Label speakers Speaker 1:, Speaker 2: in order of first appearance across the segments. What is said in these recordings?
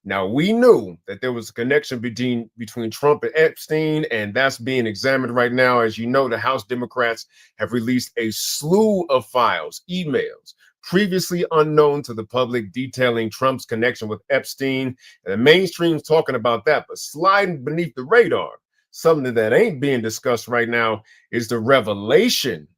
Speaker 1: Now, we knew that there was a connection between Trump and Epstein, and that's being examined right now. As you know, the House Democrats have released a slew of files, emails, previously unknown to the public, detailing Trump's connection with Epstein. And the mainstream's talking about that, but sliding beneath the radar, something that ain't being discussed right now, is the revelation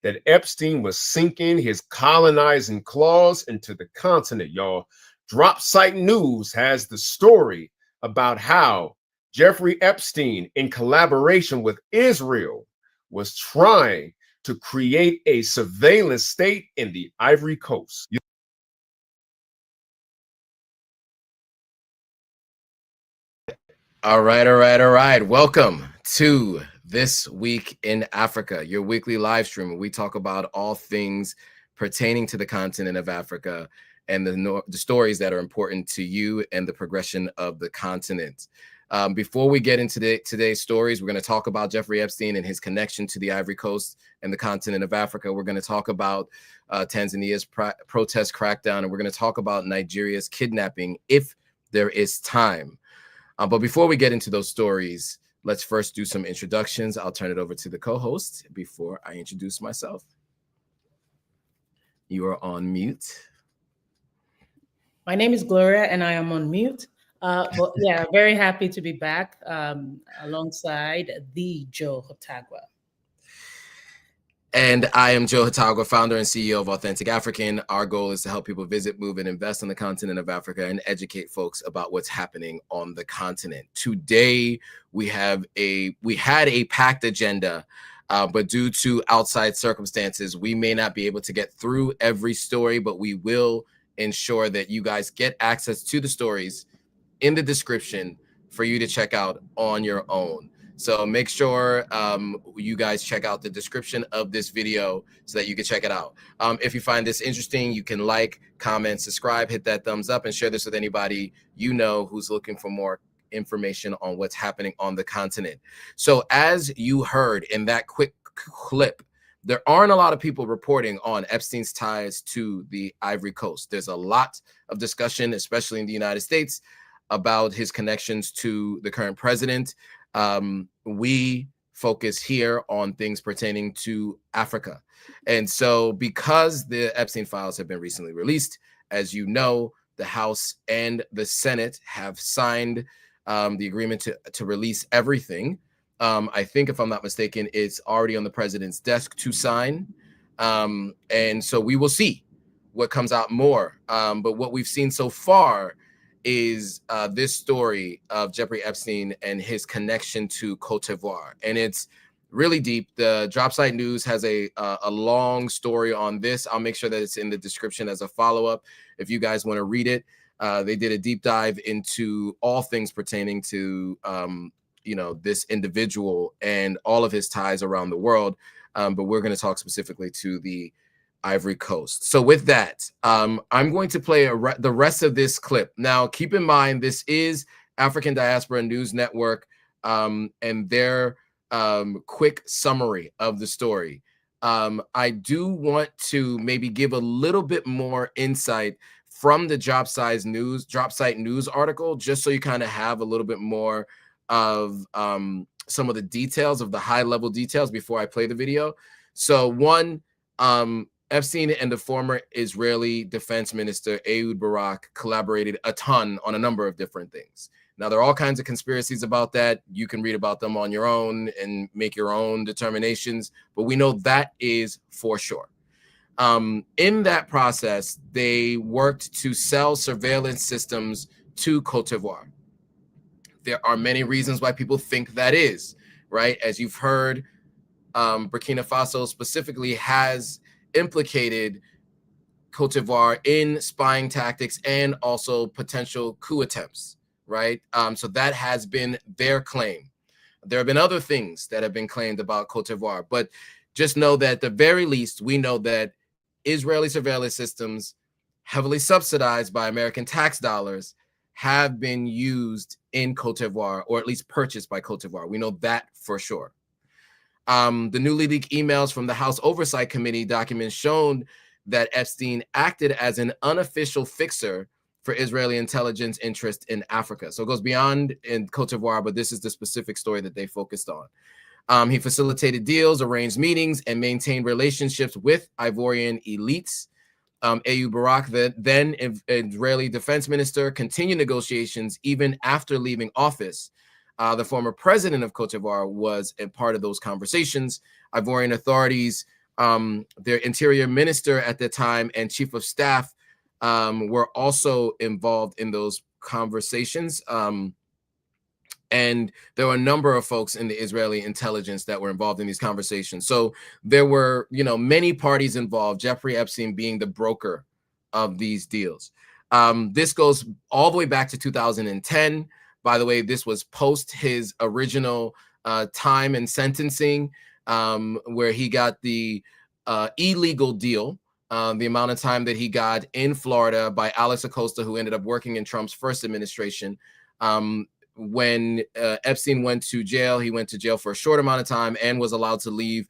Speaker 1: that Epstein was sinking his colonizing claws into the continent, y'all. Drop Site News has the story about how Jeffrey Epstein, in collaboration with Israel, was trying to create a surveillance state in the Ivory Coast.
Speaker 2: All right. Welcome to This Week in Africa, your weekly live stream where we talk about all things pertaining to the continent of Africa and the stories that are important to you and the progression of the continent. Before we get into today's stories, we're going to talk about Jeffrey Epstein and his connection to the Ivory Coast and the continent of Africa. We're going to talk about Tanzania's protest crackdown, and we're going to talk about Nigeria's kidnapping if there is time. But before we get into those stories, let's first do some introductions. I'll turn it over to the co-host before I introduce myself. You are on mute.
Speaker 3: My name is Gloria, and I am on mute. But yeah, very happy to be back alongside the Joe Hotagwa.
Speaker 2: And I am Joe Hotagwa, founder and CEO of Authentic African. Our goal is to help people visit, move, and invest on the continent of Africa and educate folks about what's happening on the continent. Today, we had a packed agenda, but due to outside circumstances, we may not be able to get through every story, but we will ensure that you guys get access to the stories in the description for you to check out on your own. So make sure you guys check out the description of this video so that you can check it out. If you find this interesting, you can like, comment, subscribe, hit that thumbs up, and share this with anybody you know who's looking for more information on what's happening on the continent. So as you heard in that quick clip, there aren't a lot of people reporting on Epstein's ties to the Ivory Coast. There's a lot of discussion, especially in the United States, about his connections to the current president. We focus here on things pertaining to Africa. And so because the Epstein files have been recently released, as you know, the House and the Senate have signed the agreement to release everything. I think, if I'm not mistaken, it's already on the president's desk to sign. And so we will see what comes out more. But what we've seen so far is this story of Jeffrey Epstein and his connection to Côte d'Ivoire. And it's really deep. The Drop Site News has a long story on this. I'll make sure that it's in the description as a follow-up if you guys want to read it. They did a deep dive into all things pertaining to this individual and all of his ties around the world. But we're going to talk specifically to the Ivory Coast. So with that, I'm going to play the rest of this clip. Now, keep in mind, this is African Diaspora News Network and their quick summary of the story. I do want to maybe give a little bit more insight from the Drop Site News article, just so you kind of have a little bit more of some of the details, of the high-level details before I play the video. So one, Epstein and the former Israeli defense minister Ehud Barak collaborated a ton on a number of different things. Now, there are all kinds of conspiracies about that. You can read about them on your own and make your own determinations, but we know that is for sure. In that process, they worked to sell surveillance systems to Côte d'Ivoire. There are many reasons why people think that is, right? As you've heard, Burkina Faso specifically has implicated Côte d'Ivoire in spying tactics and also potential coup attempts, right? So that has been their claim. There have been other things that have been claimed about Côte d'Ivoire, but just know that at the very least, we know that Israeli surveillance systems, heavily subsidized by American tax dollars, have been used in Côte d'Ivoire, or at least purchased by Côte d'Ivoire. We know that for sure. The newly leaked emails from the House Oversight Committee documents shown that Epstein acted as an unofficial fixer for Israeli intelligence interest in Africa. So it goes beyond in Côte d'Ivoire, but this is the specific story that they focused on. He facilitated deals, arranged meetings, and maintained relationships with Ivorian elites. Ehud Barak, the then Israeli defense minister, continued negotiations even after leaving office. The former president of Côte d'Ivoire was a part of those conversations. Ivorian authorities, their interior minister at the time and chief of staff were also involved in those conversations. And there were a number of folks in the Israeli intelligence that were involved in these conversations. So there were, many parties involved, Jeffrey Epstein being the broker of these deals. This goes all the way back to 2010. By the way, this was post his original time and sentencing, where he got the illegal deal, the amount of time that he got in Florida by Alex Acosta, who ended up working in Trump's first administration. When Epstein went to jail, he went to jail for a short amount of time and was allowed to leave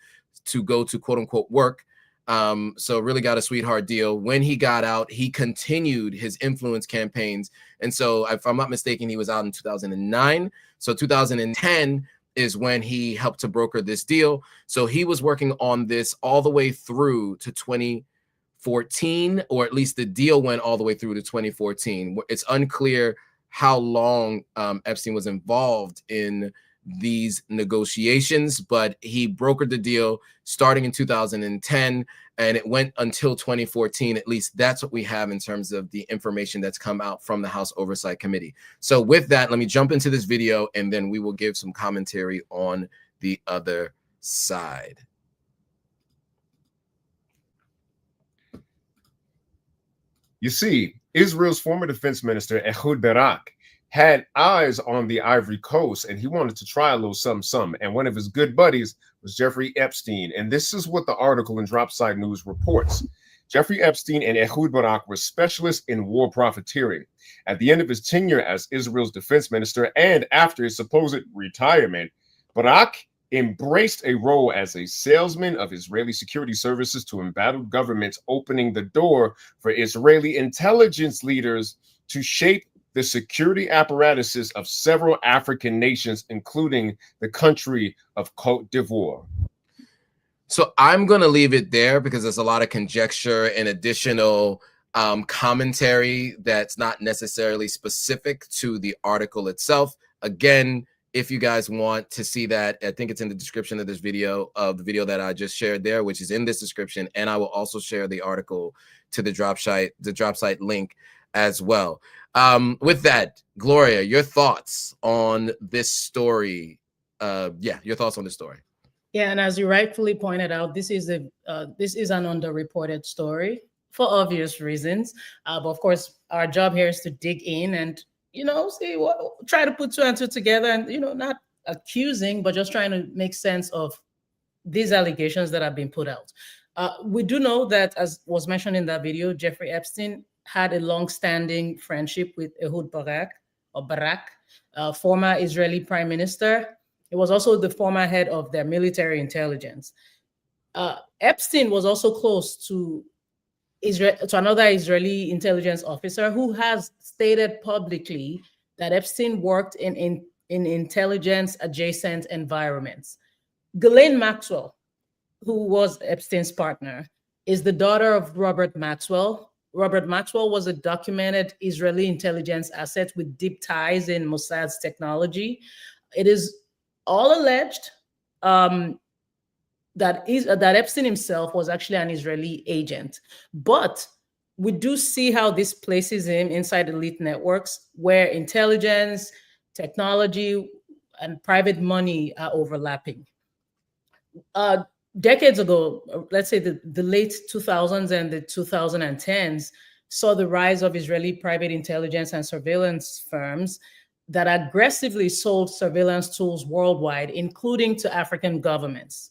Speaker 2: to go to quote unquote work. So really got a sweetheart deal. When he got out, he continued his influence campaigns. And so if I'm not mistaken, he was out in 2009. So 2010 is when he helped to broker this deal. So he was working on this all the way through to 2014, or at least the deal went all the way through to 2014. It's unclear how long Epstein was involved in these negotiations, but he brokered the deal starting in 2010, and it went until 2014. At least that's what we have in terms of the information that's come out from the House Oversight Committee. So with that, let me jump into this video, and then we will give some commentary on the other side.
Speaker 1: You see, Israel's former defense minister, Ehud Barak, had eyes on the Ivory Coast, and he wanted to try a little something. And one of his good buddies was Jeffrey Epstein. And this is what the article in Dropside News reports. Jeffrey Epstein and Ehud Barak were specialists in war profiteering. At the end of his tenure as Israel's defense minister and after his supposed retirement, Barak embraced a role as a salesman of Israeli security services to embattled governments, opening the door for Israeli intelligence leaders to shape the security apparatuses of several African nations, including the country of Côte d'Ivoire.
Speaker 2: So I'm going to leave it there because there's a lot of conjecture and additional commentary that's not necessarily specific to the article itself. Again, if you guys want to see that, I think it's in the description of this video, of the video that I just shared there, which is in this description. And I will also share the article to the drop site link as well. With that, Gloria, your thoughts on this story? Your thoughts on this story.
Speaker 3: Yeah, and as you rightfully pointed out, this is an underreported story for obvious reasons. But of course, our job here is to dig in and try to put two and two together, and not accusing, but just trying to make sense of these allegations that have been put out. We do know that, as was mentioned in that video, Jeffrey Epstein had a long-standing friendship with Ehud Barak, former Israeli prime minister. He was also the former head of their military intelligence. Epstein was also close to another Israeli intelligence officer who has stated publicly that Epstein worked in intelligence adjacent environments. Ghislaine Maxwell, who was Epstein's partner, is the daughter of Robert Maxwell. Robert Maxwell was a documented Israeli intelligence asset with deep ties in Mossad's technology. It is all alleged that Epstein himself was actually an Israeli agent. But we do see how this places him inside elite networks where intelligence, technology, and private money are overlapping. Decades ago, let's say the late 2000s and the 2010s, saw the rise of Israeli private intelligence and surveillance firms that aggressively sold surveillance tools worldwide, including to African governments.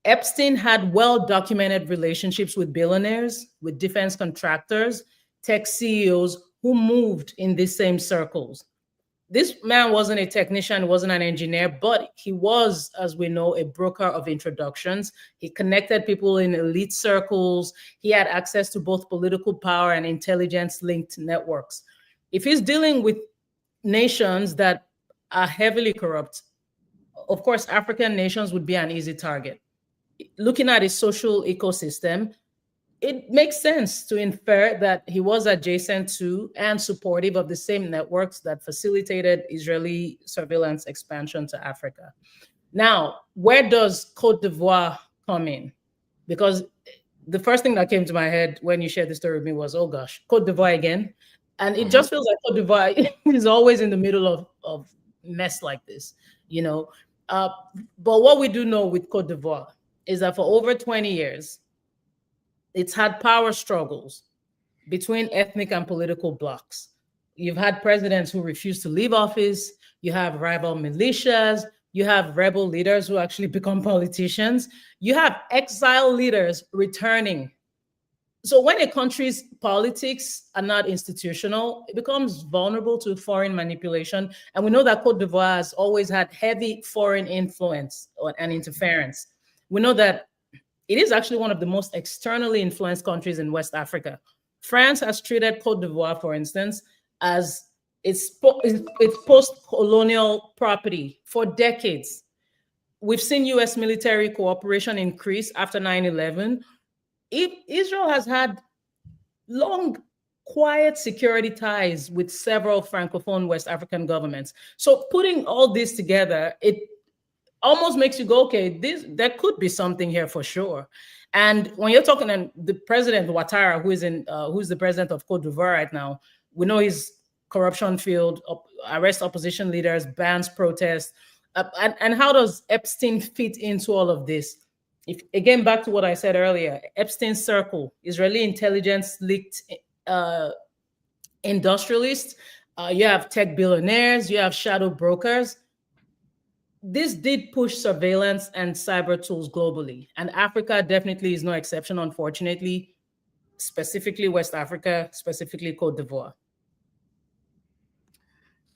Speaker 3: Epstein had well-documented relationships with billionaires, with defense contractors, tech CEOs who moved in these same circles. this man wasn't a technician, wasn't an engineer, but he was, as we know, a broker of introductions. He connected people in elite circles. He had access to both political power and intelligence-linked networks. If he's dealing with nations that are heavily corrupt, of course, African nations would be an easy target. Looking at his social ecosystem, it makes sense to infer that he was adjacent to and supportive of the same networks that facilitated Israeli surveillance expansion to Africa. Now, where does Côte d'Ivoire come in? Because the first thing that came to my head when you shared the story with me was, oh gosh, Côte d'Ivoire again. And it just feels like Côte d'Ivoire is always in the middle of mess like this, you know. But what we do know with Côte d'Ivoire is that for over 20 years, it's had power struggles between ethnic and political blocs. You've had presidents who refuse to leave office. You have rival militias. You have rebel leaders who actually become politicians. You have exile leaders returning. So when a country's politics are not institutional, it becomes vulnerable to foreign manipulation. And we know that Côte d'Ivoire has always had heavy foreign influence and interference. We know that it is actually one of the most externally influenced countries in West Africa. France has treated Côte d'Ivoire, for instance, as its post-colonial property for decades. We've seen US military cooperation increase after 9/11. Israel has had long, quiet security ties with several Francophone West African governments. So putting all this together, it almost makes you go, okay, there could be something here for sure. And when you're talking, and the president Ouattara, who's the president of Côte d'Ivoire right now, we know he's corruption-filled, arrest opposition leaders, bans protests, and how does Epstein fit into all of this? If again, back to what I said earlier, Epstein's circle, Israeli intelligence leaked industrialists, you have tech billionaires, you have shadow brokers. This did push surveillance and cyber tools globally, and Africa definitely is no exception, unfortunately, specifically West Africa, specifically Côte d'Ivoire.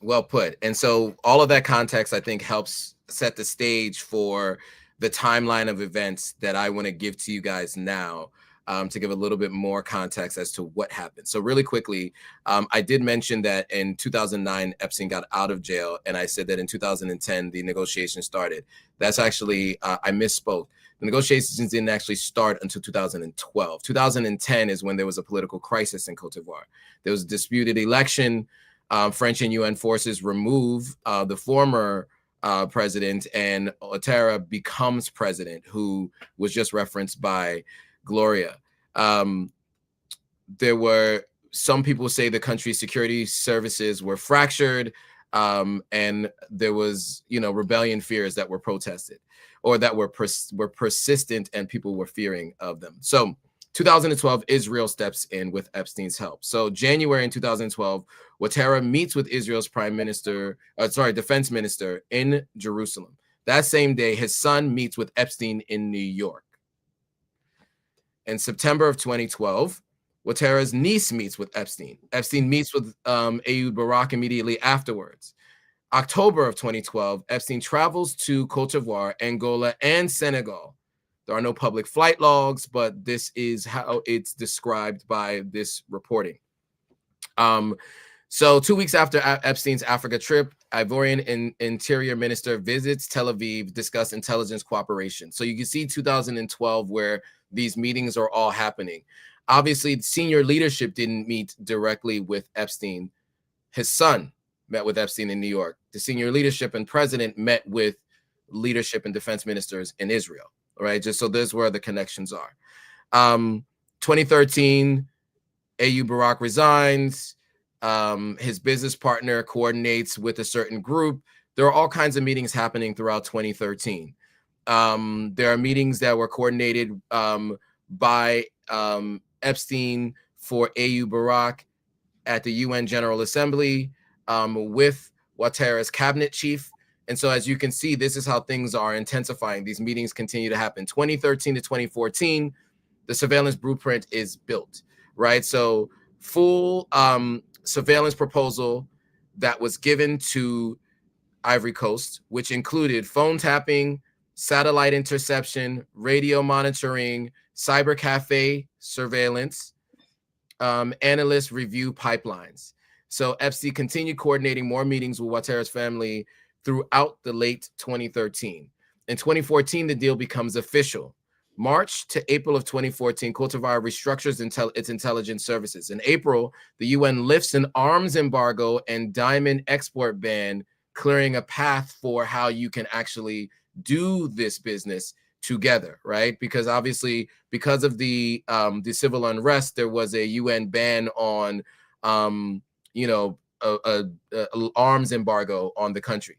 Speaker 2: Well put. And so all of that context, I think, helps set the stage for the timeline of events that I want to give to you guys now, to give a little bit more context as to what happened. So really quickly, I did mention that in 2009, Epstein got out of jail. And I said that in 2010, the negotiations started. That's actually, I misspoke. The negotiations didn't actually start until 2012. 2010 is when there was a political crisis in Côte d'Ivoire. There was a disputed election. French and UN forces remove the former president, and Ouattara becomes president, who was just referenced by Gloria. There were some people say the country's security services were fractured, and there was, rebellion fears that were protested, or that were persistent, and people were fearing of them. So 2012, Israel steps in with Epstein's help. So January in 2012, Ouattara meets with Israel's defense minister in Jerusalem. That same day, his son meets with Epstein in New York. In September of 2012, Ouattara's niece meets with Epstein. Epstein meets with Ehud Barak immediately afterwards. October of 2012, Epstein travels to Côte d'Ivoire, Angola, and Senegal. There are no public flight logs, but this is how it's described by this reporting. So 2 weeks after Epstein's Africa trip, Ivorian Interior Minister visits Tel Aviv, discuss intelligence cooperation. So you can see 2012 where these meetings are all happening. Obviously, senior leadership didn't meet directly with Epstein. His son met with Epstein in New York. The senior leadership and president met with leadership and defense ministers in Israel. All right, just so there's where the connections are. 2013, Ehud Barak resigns. His business partner coordinates with a certain group. There are all kinds of meetings happening throughout 2013. There are meetings that were coordinated by Epstein for Ehud Barak at the UN General Assembly with Ouattara's cabinet chief. And so, as you can see, this is how things are intensifying. These meetings continue to happen. 2013 to 2014, the surveillance blueprint is built, right? So full surveillance proposal that was given to Ivory Coast, which included phone tapping, satellite interception, radio monitoring, cyber cafe surveillance, analyst review pipelines. So Epstein continued coordinating more meetings with Ouattara's family throughout the late 2013. In 2014, the deal becomes official. March to April of 2014, Côte d'Ivoire restructures its intelligence services. In April, the UN lifts an arms embargo and diamond export ban, clearing a path for how you can actually do this business together, right? Because obviously, because of the civil unrest, there was a UN ban on, a arms embargo on the country.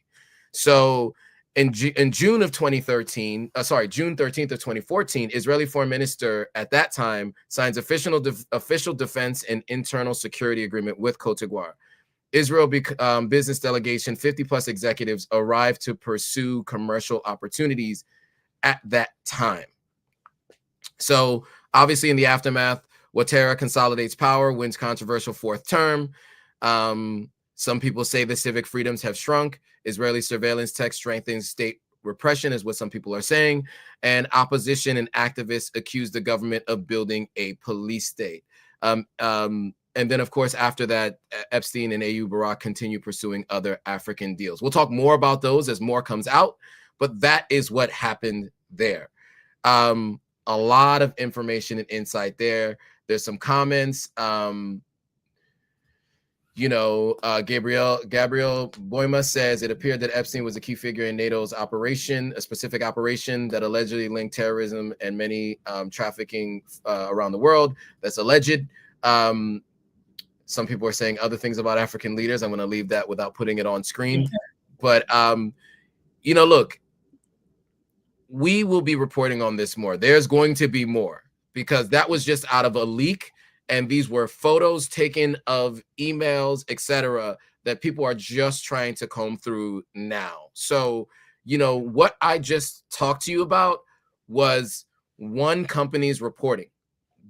Speaker 2: So in June of 2013, June 13th of 2014, Israeli Foreign Minister at that time signs official defense and internal security agreement with Côte d'Ivoire. Israel business delegation, 50 plus executives arrived to pursue commercial opportunities at that time. So obviously in the aftermath, Ouattara consolidates power, wins controversial fourth term. Some people say the civic freedoms have shrunk. Israeli surveillance tech strengthens state repression is what some people are saying. And opposition and activists accuse the government of building a police state. And then, of course, after that, Epstein and AU Barak continue pursuing other African deals. We'll talk more about those as more comes out, but that is what happened there. A lot of information and insight there. There's some comments. Gabriel Boima says it appeared that Epstein was a key figure in NATO's operation, a specific operation that allegedly linked terrorism and many trafficking around the world. That's alleged. Some people are saying other things about African leaders. I'm going to leave that without putting it on screen. But, look, we will be reporting on this more. There's going to be more because that was just out of a leak. And these were photos taken of emails, etc., that people are just trying to comb through now. So, what I just talked to you about was one company's reporting.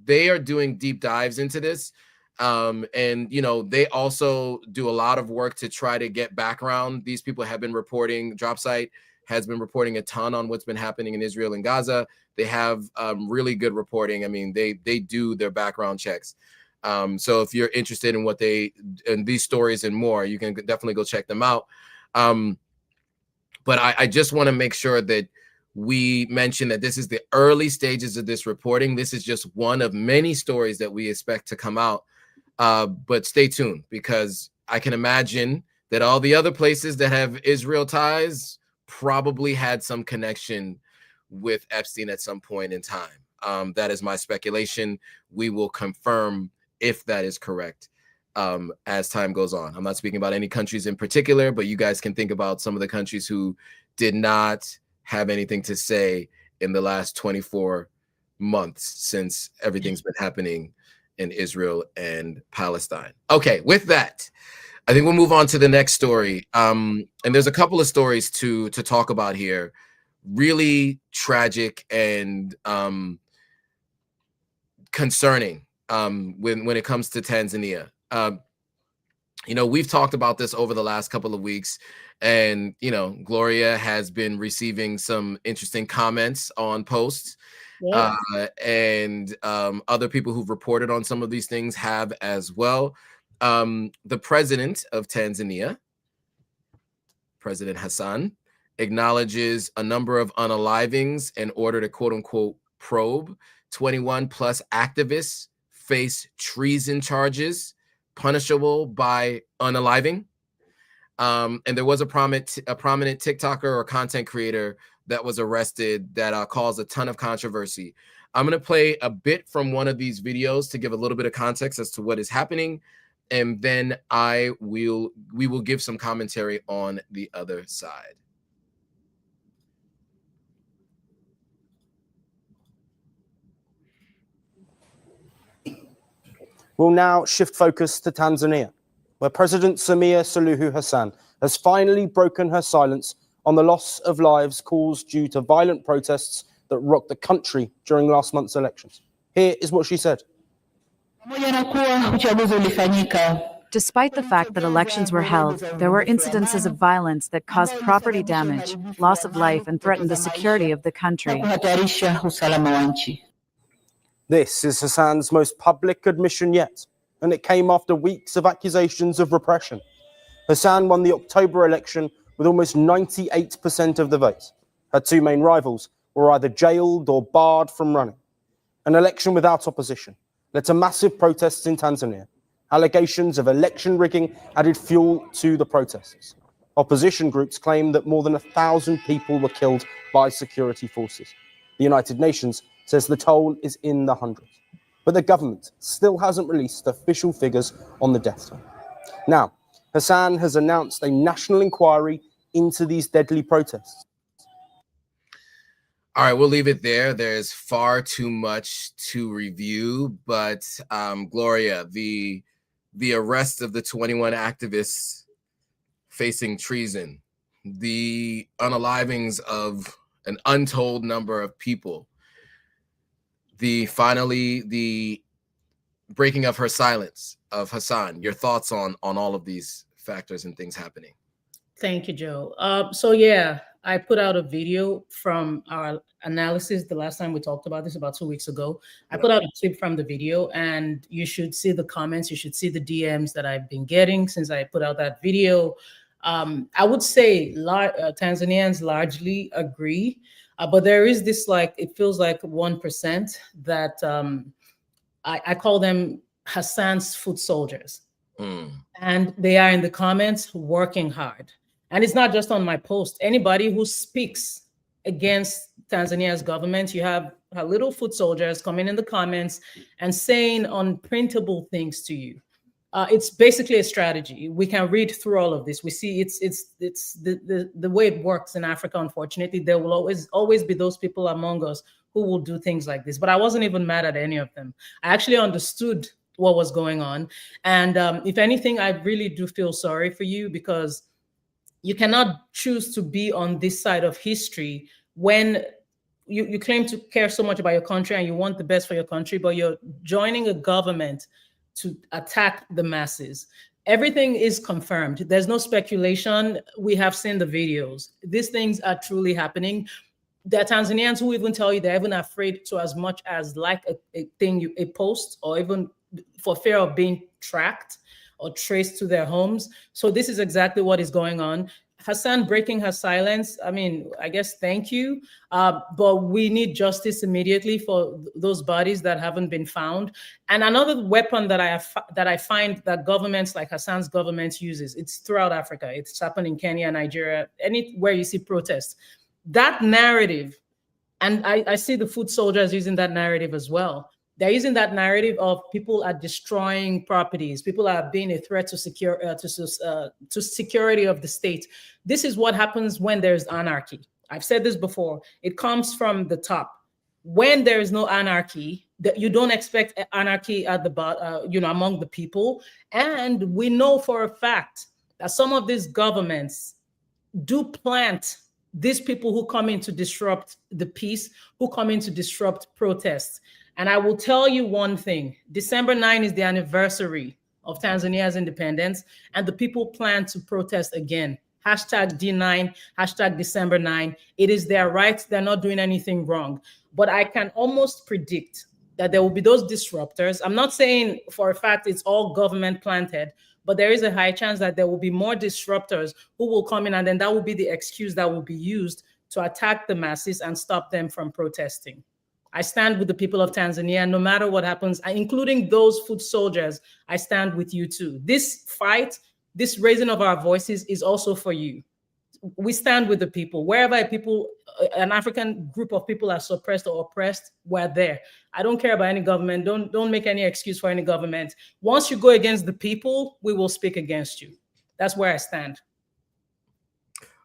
Speaker 2: They are doing deep dives into this. They also do a lot of work to try to get background. These people have been reporting, DropSite has been reporting a ton on what's been happening in Israel and Gaza. They have really good reporting. I mean, they do their background checks. So if you're interested in these stories and more, you can definitely go check them out. But I just want to make sure that we mention that this is the early stages of this reporting. This is just one of many stories that we expect to come out. But stay tuned because I can imagine that all the other places that have Israel ties probably had some connection with Epstein at some point in time. That is my speculation. We will confirm if that is correct as time goes on. I'm not speaking about any countries in particular, but you guys can think about some of the countries who did not have anything to say in the last 24 months since everything's been happening in Israel and Palestine. Okay, with that, I think we'll move on to the next story. And there's a couple of stories to talk about here. Really tragic and concerning when it comes to Tanzania. We've talked about this over the last couple of weeks, and Gloria has been receiving some interesting comments on posts. Yeah. And other people who've reported on some of these things have as well. The president of Tanzania, President Hassan, acknowledges a number of unalivings in order to quote unquote probe. 21 plus activists face treason charges punishable by unaliving. And there was a prominent TikToker or content creator that was arrested that caused a ton of controversy. I'm going to play a bit from one of these videos to give a little bit of context as to what is happening. And then we will give some commentary on the other side.
Speaker 4: We'll now shift focus to Tanzania, where President Samia Suluhu Hassan has finally broken her silence on the loss of lives caused due to violent protests that rocked the country during last month's elections. Here is what she said.
Speaker 5: Pamoja na kuwa uchaguzi ulifanyika Despite the fact that elections were held, there were incidences of violence that caused property damage, loss of life, and threatened the security of the country.
Speaker 4: This is Hassan's most public admission yet, and it came after weeks of accusations of repression. Hassan won the October election with almost 98% of the vote. Her two main rivals were either jailed or barred from running. An election without opposition led to massive protests in Tanzania. Allegations of election rigging added fuel to the protests. Opposition groups claim that more than 1,000 people were killed by security forces. The United Nations says the toll is in the hundreds. But the government still hasn't released official figures on the death toll. Now, Hassan has announced a national inquiry into these deadly protests.
Speaker 2: All right, we'll leave it there. There's far too much to review, but Gloria, the arrest of the 21 activists facing treason, the unalivings of an untold number of people, finally the breaking of her silence of Hassan. Your thoughts on all of these factors and things happening?
Speaker 3: Thank you, Joe. So yeah, I put out a video from our analysis the last time we talked about this, about 2 weeks ago. I put out a clip from the video, and you should see the comments. You should see the DMs that I've been getting since I put out that video. I would say Tanzanians largely agree, but there is this, like, it feels like 1% that I call them Hassan's foot soldiers. And they are in the comments working hard. And it's not just on my post. Anybody who speaks against Tanzania's government, you have little foot soldiers coming in the comments and saying unprintable things to you. It's basically a strategy. We can read through all of this. We see it's the way it works in Africa. Unfortunately, there will always be those people among us who will do things like this. But I wasn't even mad at any of them. I actually understood what was going on. And if anything, I really do feel sorry for you, because you cannot choose to be on this side of history when you claim to care so much about your country and you want the best for your country, but you're joining a government to attack the masses. Everything is confirmed. There's no speculation. We have seen the videos. These things are truly happening. There are Tanzanians who even tell you they're even afraid to as much as like a post, or even for fear of being tracked or traced to their homes. So this is exactly what is going on. Hassan breaking her silence, I mean, I guess thank you, but we need justice immediately for those bodies that haven't been found. And another weapon that I find that governments like Hassan's government uses, it's throughout Africa. It's happened in Kenya, Nigeria, anywhere you see protests. That narrative, and I see the foot soldiers using that narrative as well. They're using that narrative of people are destroying properties. People are being a threat to security of the state. This is what happens when there's anarchy. I've said this before. It comes from the top. When there is no anarchy, that you don't expect anarchy at the among the people. And we know for a fact that some of these governments do plant these people who come in to disrupt the peace, who come in to disrupt protests. And I will tell you one thing, December 9 is the anniversary of Tanzania's independence, and the people plan to protest again. Hashtag D9, hashtag December 9. It is their right. They're not doing anything wrong. But I can almost predict that there will be those disruptors. I'm not saying for a fact it's all government planted, but there is a high chance that there will be more disruptors who will come in, and then that will be the excuse that will be used to attack the masses and stop them from protesting. I stand with the people of Tanzania, no matter what happens, including those foot soldiers. I stand with you too. This fight, this raising of our voices is also for you. We stand with the people. Wherever an African group of people are suppressed or oppressed, we're there. I don't care about any government. Don't make any excuse for any government. Once you go against the people, we will speak against you. That's where I stand.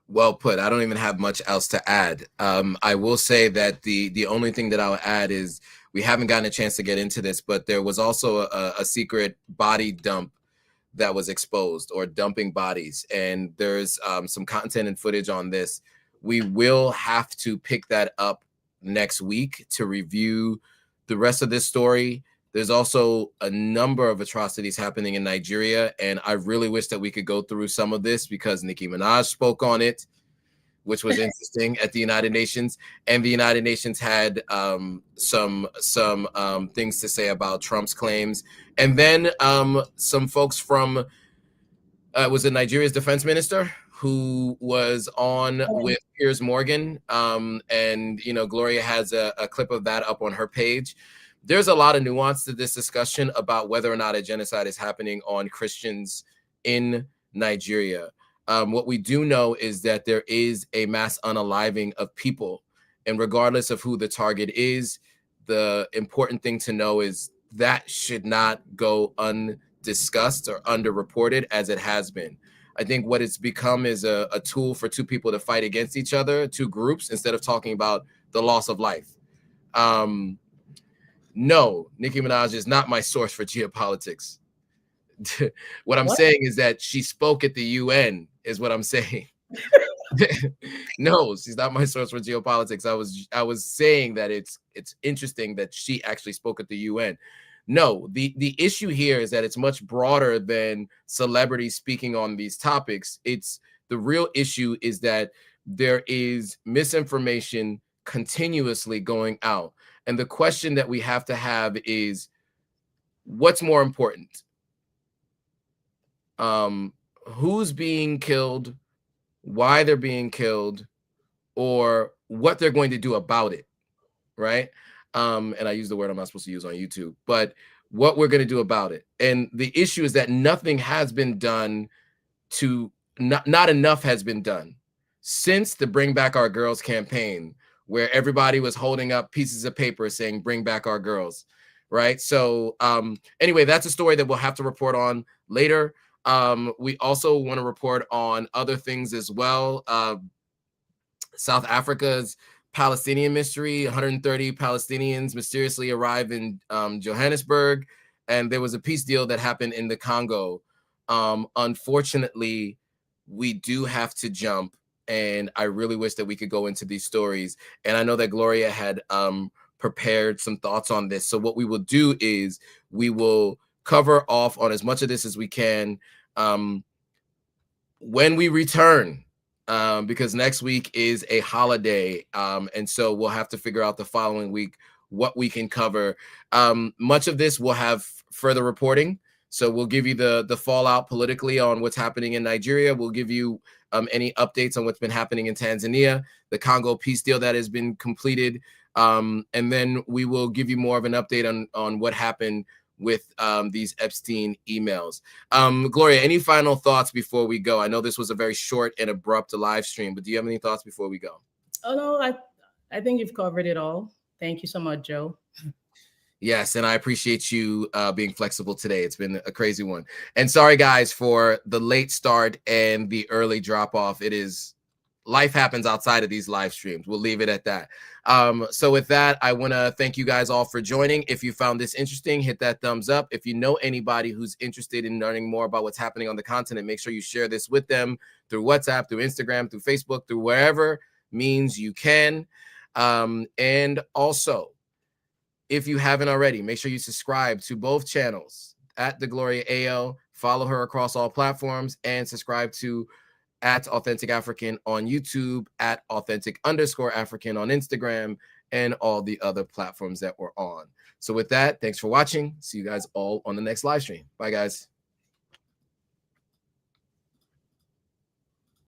Speaker 2: Well put. I don't even have much else to add. I will say that the only thing that I'll add is we haven't gotten a chance to get into this, but there was also a secret body dump that was exposed, or dumping bodies. And there's some content and footage on this. We will have to pick that up next week to review the rest of this story There's also a number of atrocities happening in Nigeria, and I really wish that we could go through some of this because Nicki Minaj spoke on it, which was interesting at the United Nations, and the United Nations had some things to say about Trump's claims, and then some folks from was it Nigeria's defense minister who was on with Piers Morgan, and Gloria has a clip of that up on her page. There's a lot of nuance to this discussion about whether or not a genocide is happening on Christians in Nigeria. What we do know is that there is a mass unaliving of people, and regardless of who the target is, the important thing to know is that should not go undiscussed or underreported as it has been. I think what it's become is a tool for two people to fight against each other, two groups, instead of talking about the loss of life. No, Nicki Minaj is not my source for geopolitics. What I'm saying is that she spoke at the UN, is what I'm saying. No, she's not my source for geopolitics. I was saying that it's interesting that she actually spoke at the UN. No, the issue here is that it's much broader than celebrities speaking on these topics. It's the real issue is that there is misinformation continuously going out. And the question that we have to have is, what's more important? Who's being killed, why they're being killed, or what they're going to do about it, right? And I use the word I'm not supposed to use on YouTube, but what we're going to do about it. And the issue is that nothing has been done not enough has been done since the Bring Back Our Girls campaign, where everybody was holding up pieces of paper saying, bring back our girls, right? So anyway, that's a story that we'll have to report on later. We also want to report on other things as well. South Africa's Palestinian mystery, 130 Palestinians mysteriously arrived in Johannesburg, and there was a peace deal that happened in the Congo. Unfortunately, we do have to jump, and I really wish that we could go into these stories. And I know that Gloria had prepared some thoughts on this. So what we will do is we will cover off on as much of this as we can when we return, because next week is a holiday, and so we'll have to figure out the following week what we can cover. Much of this will have further reporting, so we'll give you the fallout politically on what's happening in Nigeria. We'll give you any updates on what's been happening in Tanzania, the Congo peace deal that has been completed, and then we will give you more of an update on what happened with these Epstein emails. Gloria, any final thoughts before we go? I know this was a very short and abrupt live stream, but do you have any thoughts before we go?
Speaker 3: Oh, no, I think you've covered it all. Thank you so much, Joe.
Speaker 2: Yes, and I appreciate you being flexible today. It's been a crazy one. And sorry, guys, for the late start and the early drop off. Life happens outside of these live streams. We'll leave it at that. So with that, I want to thank you guys all for joining. If you found this interesting, hit that thumbs up. If you know anybody who's interested in learning more about what's happening on the continent, make sure you share this with them through WhatsApp, through Instagram, through Facebook, through wherever means you can. And also, if you haven't already, make sure you subscribe to both channels at The Gloria AL. Follow her across all platforms and subscribe to at Authentic African on YouTube, at Authentic_African on Instagram, and all the other platforms that we're on. So with that, thanks for watching. See you guys all on the next live stream. Bye, guys.